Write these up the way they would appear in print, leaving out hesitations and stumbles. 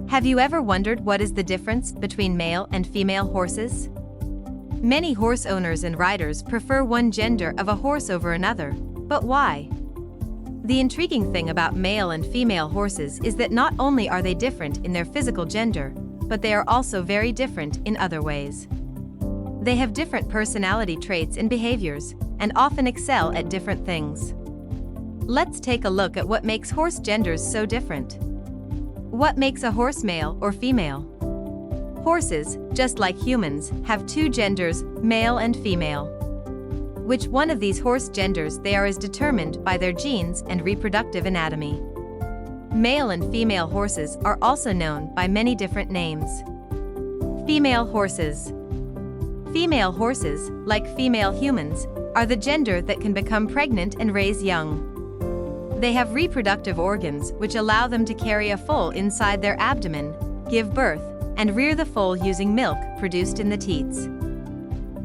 Have you ever wondered what is the difference between male and female horses? Many horse owners and riders prefer one gender of a horse over another, but why? The intriguing thing about male and female horses is that not only are they different in their physical gender, but they are also very different in other ways. They have different personality traits and behaviors, and often excel at different things. Let's take a look at what makes horse genders so different. What makes a horse male or female? Horses, just like humans, have two genders, male and female. Which one of these horse genders they are is determined by their genes and reproductive anatomy. Male and female horses are also known by many different names. Female horses. Female horses, like female humans, are the gender that can become pregnant and raise young. They have reproductive organs which allow them to carry a foal inside their abdomen, give birth, and rear the foal using milk produced in the teats.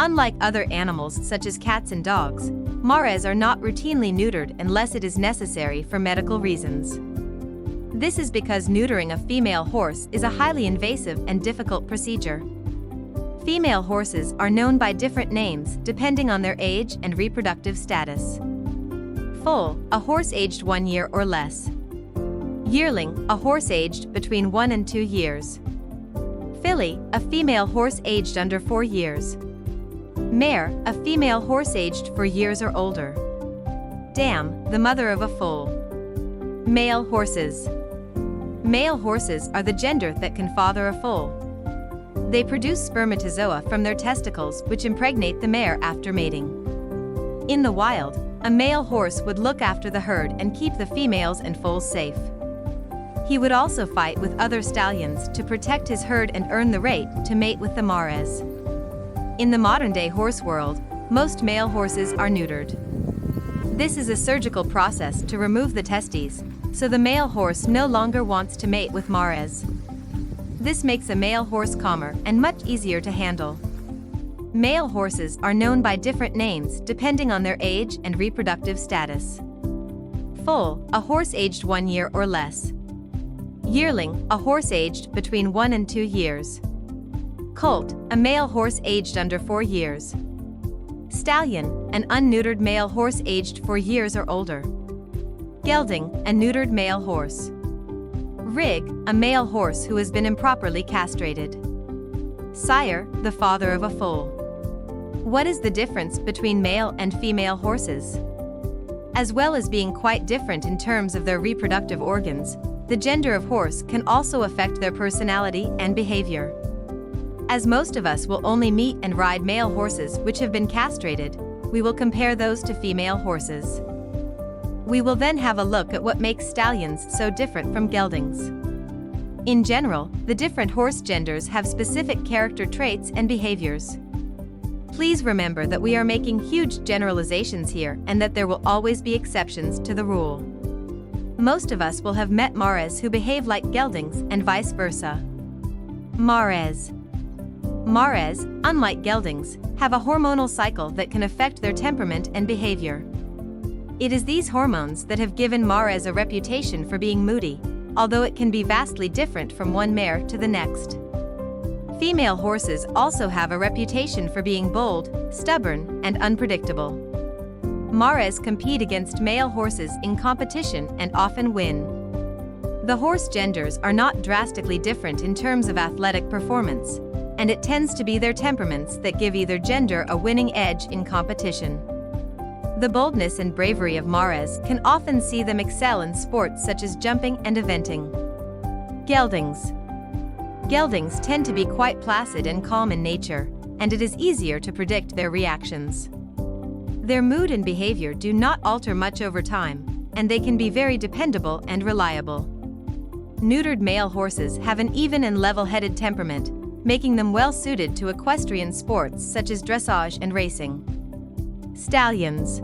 Unlike other animals such as cats and dogs, mares are not routinely neutered unless it is necessary for medical reasons. This is because neutering a female horse is a highly invasive and difficult procedure. Female horses are known by different names depending on their age and reproductive status. Foal, a horse aged 1 year or less. Yearling, a horse aged between 1 and 2 years. Filly, a female horse aged under 4 years. Mare, a female horse aged 4 years or older. Dam, the mother of a foal. Male horses. Male horses are the gender that can father a foal. They produce spermatozoa from their testicles which impregnate the mare after mating. In the wild, a male horse would look after the herd and keep the females and foals safe. He would also fight with other stallions to protect his herd and earn the right to mate with the mares. In the modern-day horse world, most male horses are neutered. This is a surgical process to remove the testes, so the male horse no longer wants to mate with mares. This makes a male horse calmer and much easier to handle. Male horses are known by different names depending on their age and reproductive status. Foal, a horse aged 1 year or less. Yearling, a horse aged between 1 and 2 years. Colt, a male horse aged under 4 years. Stallion, an unneutered male horse aged 4 years or older. Gelding, a neutered male horse. Rig, a male horse who has been improperly castrated. Sire, the father of a foal. What is the difference between male and female horses? As well as being quite different in terms of their reproductive organs, the gender of horse can also affect their personality and behavior. As most of us will only meet and ride male horses which have been castrated, we will compare those to female horses. We will then have a look at what makes stallions so different from geldings. In general, the different horse genders have specific character traits and behaviors. Please remember that we are making huge generalizations here and that there will always be exceptions to the rule. Most of us will have met mares who behave like geldings and vice versa. Mares. Mares, unlike geldings, have a hormonal cycle that can affect their temperament and behavior. It is these hormones that have given mares a reputation for being moody, although it can be vastly different from one mare to the next. Female horses also have a reputation for being bold, stubborn, and unpredictable. Mares compete against male horses in competition and often win. The horse genders are not drastically different in terms of athletic performance, and it tends to be their temperaments that give either gender a winning edge in competition. The boldness and bravery of mares can often see them excel in sports such as jumping and eventing. Geldings. Geldings tend to be quite placid and calm in nature, and it is easier to predict their reactions. Their mood and behavior do not alter much over time, and they can be very dependable and reliable. Neutered male horses have an even and level-headed temperament, making them well suited to equestrian sports such as dressage and racing. Stallions.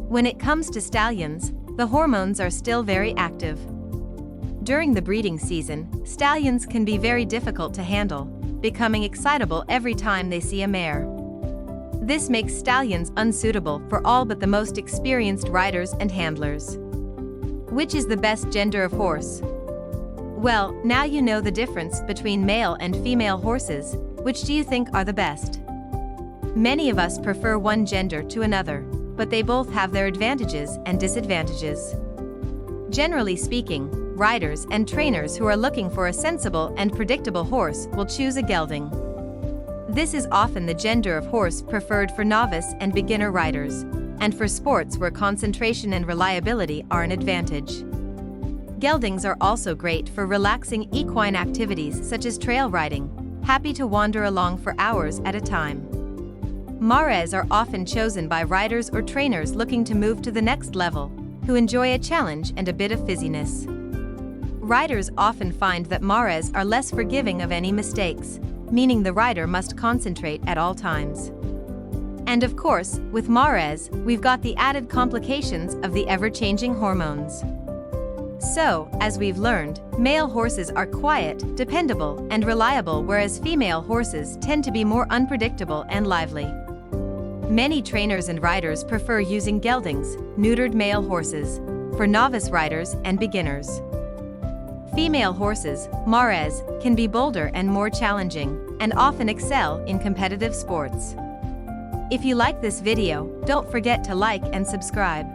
When it comes to stallions, the hormones are still very active. During the breeding season, stallions can be very difficult to handle, becoming excitable every time they see a mare. This makes stallions unsuitable for all but the most experienced riders and handlers. Which is the best gender of horse? Well, now you know the difference between male and female horses. Which do you think are the best? Many of us prefer one gender to another, but they both have their advantages and disadvantages. Generally speaking, riders and trainers who are looking for a sensible and predictable horse will choose a gelding. This is often the gender of horse preferred for novice and beginner riders, and for sports where concentration and reliability are an advantage. Geldings are also great for relaxing equine activities such as trail riding, happy to wander along for hours at a time. Mares are often chosen by riders or trainers looking to move to the next level, who enjoy a challenge and a bit of fizziness. Riders often find that mares are less forgiving of any mistakes, meaning the rider must concentrate at all times. And of course, with mares, we've got the added complications of the ever-changing hormones. So, as we've learned, male horses are quiet, dependable, and reliable, whereas female horses tend to be more unpredictable and lively. Many trainers and riders prefer using geldings, neutered male horses, for novice riders and beginners. Female horses, mares, can be bolder and more challenging, and often excel in competitive sports. If you like this video, don't forget to like and subscribe.